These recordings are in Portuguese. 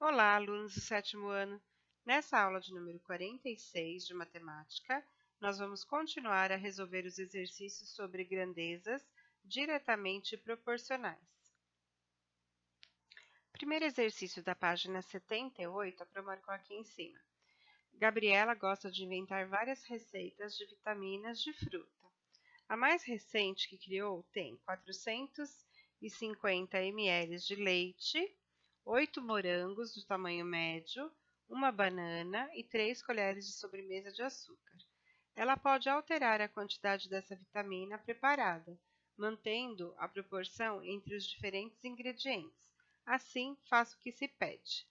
Olá, alunos do sétimo ano! Nessa aula de número 46 de matemática, nós vamos continuar a resolver os exercícios sobre grandezas diretamente proporcionais. Primeiro exercício da página 78, a Pro marcou aqui em cima. Gabriela gosta de inventar várias receitas de vitaminas de fruta. A mais recente que criou tem 450 ml de leite, 8 morangos do tamanho médio, uma banana e 3 colheres de sobremesa de açúcar. Ela pode alterar a quantidade dessa vitamina preparada, mantendo a proporção entre os diferentes ingredientes. Assim, faça o que se pede.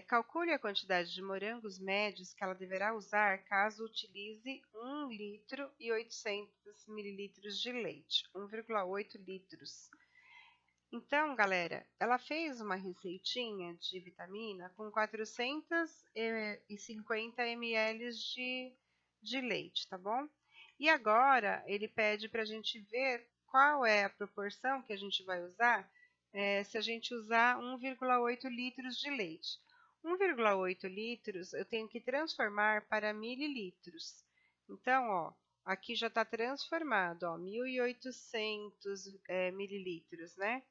Calcule a quantidade de morangos médios que ela deverá usar caso utilize 1 litro e 800 mililitros de leite, 1,8 litros. Então, galera, ela fez uma receitinha de vitamina com 450 ml de leite, tá bom? E agora ele pede para a gente ver qual é a proporção que a gente vai usar se a gente usar 1,8 litros de leite. 1,8 litros eu tenho que transformar para mililitros. Então, ó, aqui já está transformado, ó, 1.800 mililitros, né?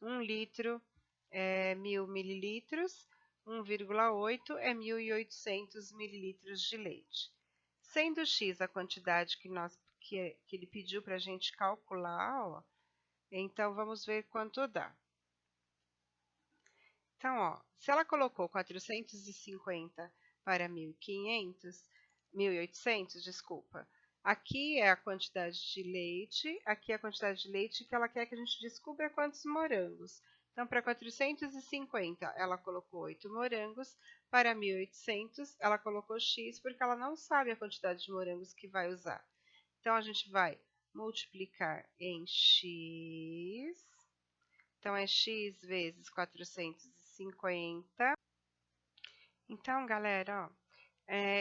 1 litro é 1.000 mililitros, 1,8 é 1.800 mililitros de leite. Sendo X a quantidade que ele pediu para a gente calcular, ó, então vamos ver quanto dá. Então, ó, se ela colocou 450 para 1.500, 1.800, desculpa, aqui é a quantidade de leite, aqui é a quantidade de leite que ela quer que a gente descubra quantos morangos. Então, para 450, ela colocou 8 morangos, para 1.800, ela colocou X, porque ela não sabe a quantidade de morangos que vai usar. Então, a gente vai multiplicar em X. Então, é X vezes 450. Então, galera, ó,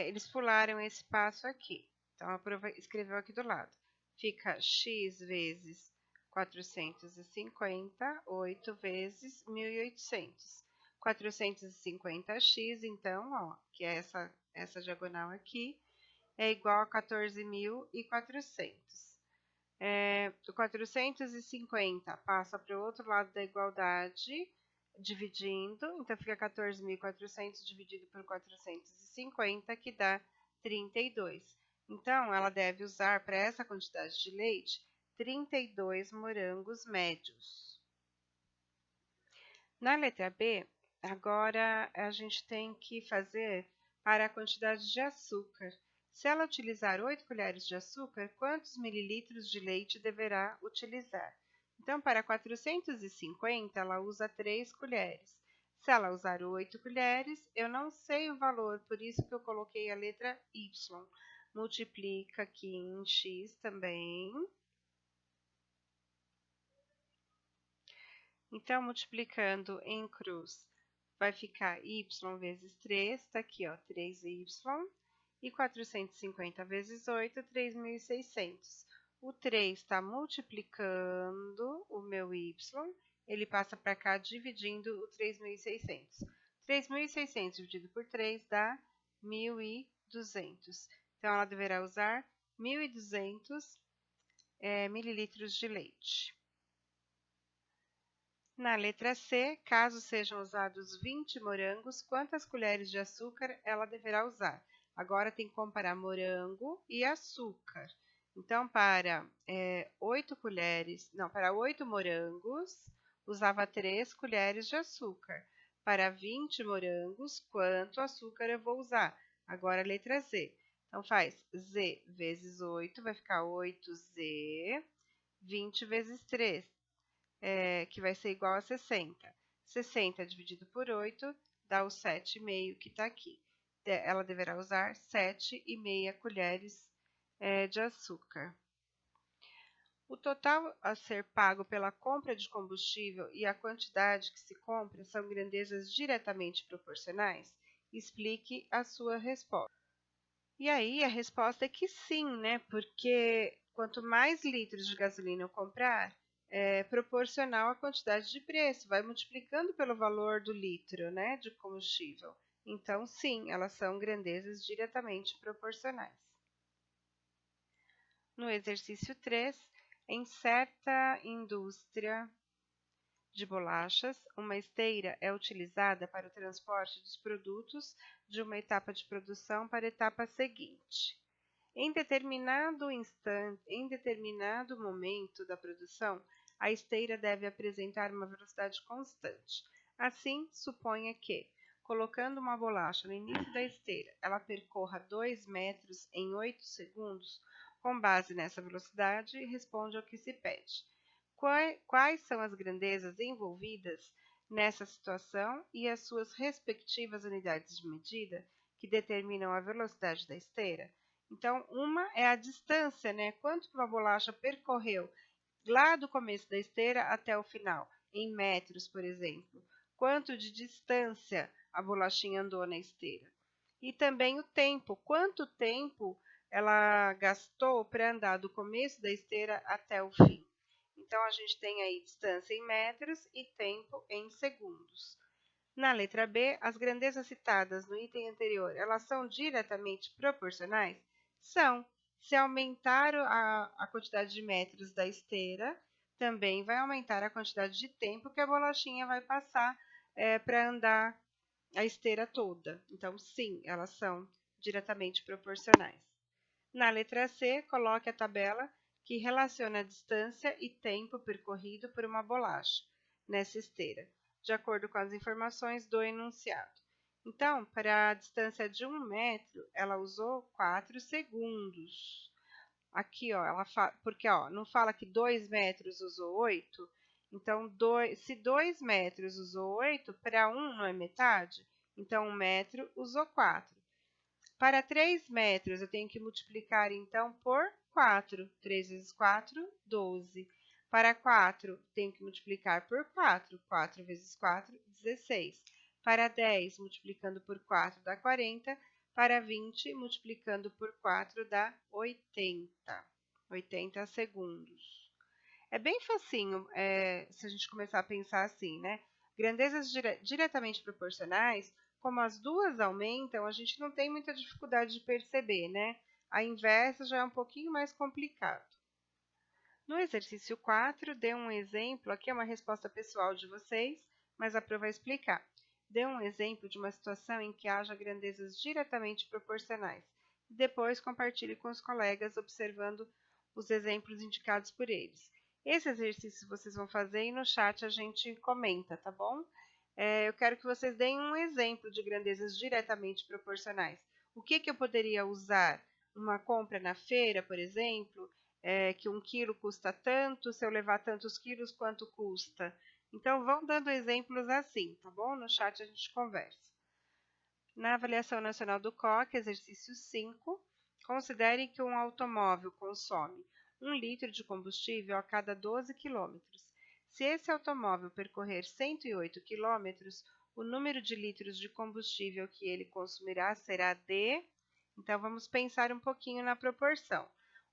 eles pularam esse passo aqui. Então, a prova escreveu aqui do lado. Fica X vezes 450, 8 vezes 1.800. 450x, então, ó, que é essa diagonal aqui, é igual a 14.400. O 450 passa para o outro lado da igualdade, dividindo, então fica 14.400 dividido por 450, que dá 32. Então, ela deve usar para essa quantidade de leite 32 morangos médios. Na letra B, agora a gente tem que fazer para a quantidade de açúcar. Se ela utilizar 8 colheres de açúcar, quantos mililitros de leite deverá utilizar? Então, para 450, ela usa 3 colheres. Se ela usar 8 colheres, eu não sei o valor, por isso que eu coloquei a letra Y. Multiplica aqui em X também. Então, multiplicando em cruz, vai ficar y vezes 3, está aqui, ó, 3y, e 450 vezes 8, 3.600. O 3 está multiplicando o meu y, ele passa para cá dividindo o 3.600. 3.600 dividido por 3 dá 1.200. Então, ela deverá usar 1.200 mililitros de leite. Na letra C, caso sejam usados 20 morangos, quantas colheres de açúcar ela deverá usar? Agora tem que comparar morango e açúcar. Então, para 8 morangos, usava 3 colheres de açúcar. Para 20 morangos, quanto açúcar eu vou usar? Agora a letra Z. Então, faz Z vezes 8, vai ficar 8Z, 20 vezes 3. Que vai ser igual a 60. 60 dividido por 8 dá o 7,5 que está aqui. Ela deverá usar 7,5 colheres de açúcar. O total a ser pago pela compra de combustível e a quantidade que se compra são grandezas diretamente proporcionais? Explique a sua resposta. E aí, a resposta é que sim, né? Porque quanto mais litros de gasolina eu comprar, proporcional à quantidade de preço, vai multiplicando pelo valor do litro, né, de combustível. Então, sim, elas são grandezas diretamente proporcionais. No exercício 3, em certa indústria de bolachas, uma esteira é utilizada para o transporte dos produtos de uma etapa de produção para a etapa seguinte. Em determinado momento da produção, a esteira deve apresentar uma velocidade constante. Assim, suponha que, colocando uma bolacha no início da esteira, ela percorra 2 metros em 8 segundos. Com base nessa velocidade, responde ao que se pede. Quais são as grandezas envolvidas nessa situação e as suas respectivas unidades de medida que determinam a velocidade da esteira? Então, uma é a distância, né? Quanto uma bolacha percorreu lá do começo da esteira até o final, em metros, por exemplo. Quanto de distância a bolachinha andou na esteira. E também o tempo, quanto tempo ela gastou para andar do começo da esteira até o fim. Então, a gente tem aí distância em metros e tempo em segundos. Na letra B, as grandezas citadas no item anterior, elas são diretamente proporcionais? São. Se aumentar a quantidade de metros da esteira, também vai aumentar a quantidade de tempo que a bolachinha vai passar para andar a esteira toda. Então, sim, elas são diretamente proporcionais. Na letra C, coloque a tabela que relaciona a distância e tempo percorrido por uma bolacha nessa esteira, de acordo com as informações do enunciado. Então, para a distância de 1 metro, ela usou 4 segundos. Aqui, ó, porque não fala que 2 metros usou 8? Então, se 2 metros usou 8, para 1 não é metade? Então, 1 metro usou 4. Para 3 metros, eu tenho que multiplicar, então, por 4. 3 vezes 4, 12. Para 4, tenho que multiplicar por 4. 4 vezes 4, 16. Para 10, multiplicando por 4, dá 40. Para 20, multiplicando por 4, dá 80. 80 segundos. É bem facinho se a gente começar a pensar assim, né? Grandezas diretamente proporcionais, como as duas aumentam, a gente não tem muita dificuldade de perceber, né? A inversa já é um pouquinho mais complicado. No exercício 4, dê um exemplo, aqui é uma resposta pessoal de vocês, mas a prova vai explicar. Dê um exemplo de uma situação em que haja grandezas diretamente proporcionais. Depois compartilhe com os colegas, observando os exemplos indicados por eles. Esse exercício vocês vão fazer e no chat a gente comenta, tá bom? Eu quero que vocês deem um exemplo de grandezas diretamente proporcionais. O que eu poderia usar? Uma compra na feira, por exemplo, que 1 quilo custa tanto, se eu levar tantos quilos, quanto custa? Então, vão dando exemplos assim, tá bom? No chat a gente conversa. Na avaliação nacional do COC, exercício 5, considere que um automóvel consome 1 litro de combustível a cada 12 quilômetros. Se esse automóvel percorrer 108 quilômetros, o número de litros de combustível que ele consumirá será de... Então, vamos pensar um pouquinho na proporção.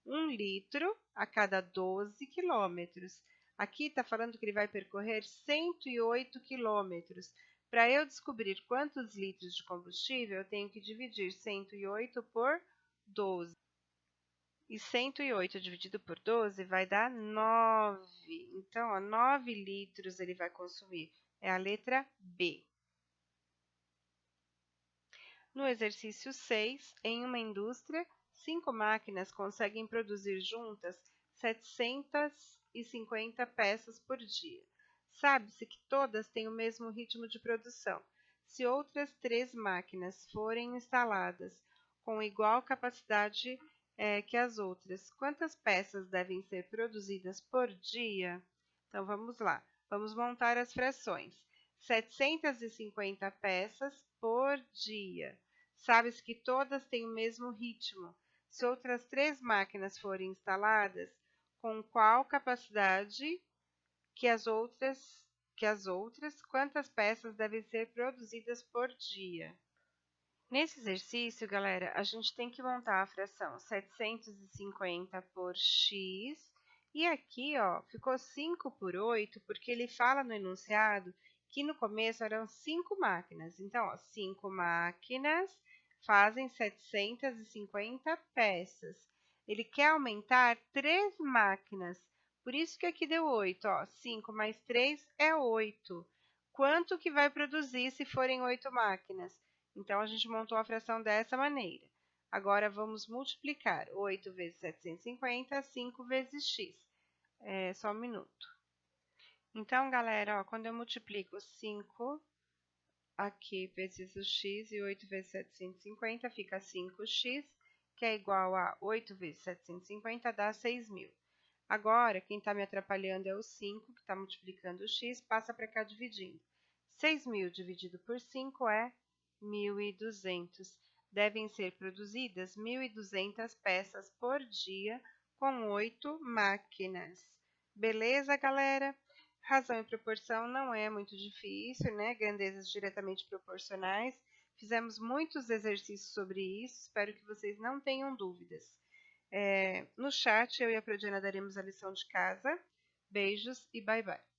1 litro a cada 12 quilômetros. Aqui está falando que ele vai percorrer 108 quilômetros. Para eu descobrir quantos litros de combustível, eu tenho que dividir 108 por 12. E 108 dividido por 12 vai dar 9. Então, 9 litros ele vai consumir. É a letra B. No exercício 6, em uma indústria, 5 máquinas conseguem produzir juntas 750 peças por dia. Sabe-se que todas têm o mesmo ritmo de produção. Se outras 3 máquinas forem instaladas com igual capacidade que as outras, quantas peças devem ser produzidas por dia? Então, vamos lá. Vamos montar as frações. 750 peças por dia. Sabe-se que todas têm o mesmo ritmo. Se outras 3 máquinas forem instaladas, com qual capacidade que as outras, quantas peças devem ser produzidas por dia? Nesse exercício, galera, a gente tem que montar a fração 750 por x E aqui, ó, ficou 5 por 8, porque ele fala no enunciado que no começo eram 5 máquinas. Então, ó, 5 máquinas fazem 750 peças. Ele quer aumentar 3 máquinas, por isso que aqui deu 8, ó. 5 mais 3 é 8. Quanto que vai produzir se forem 8 máquinas? Então, a gente montou a fração dessa maneira. Agora, vamos multiplicar 8 vezes 750, 5 vezes x. Só um minuto. Então, galera, ó, quando eu multiplico 5 aqui vezes o x e 8 vezes 750, fica 5x, que é igual a 8 vezes 750, dá 6.000. Agora, quem está me atrapalhando é o 5, que está multiplicando o x, passa para cá dividindo. 6.000 dividido por 5 é 1.200. Devem ser produzidas 1.200 peças por dia com 8 máquinas. Beleza, galera? Razão e proporção não é muito difícil, né? Grandezas diretamente proporcionais. Fizemos muitos exercícios sobre isso, espero que vocês não tenham dúvidas. No chat, eu e a Prodiana daremos a lição de casa. Beijos e bye bye.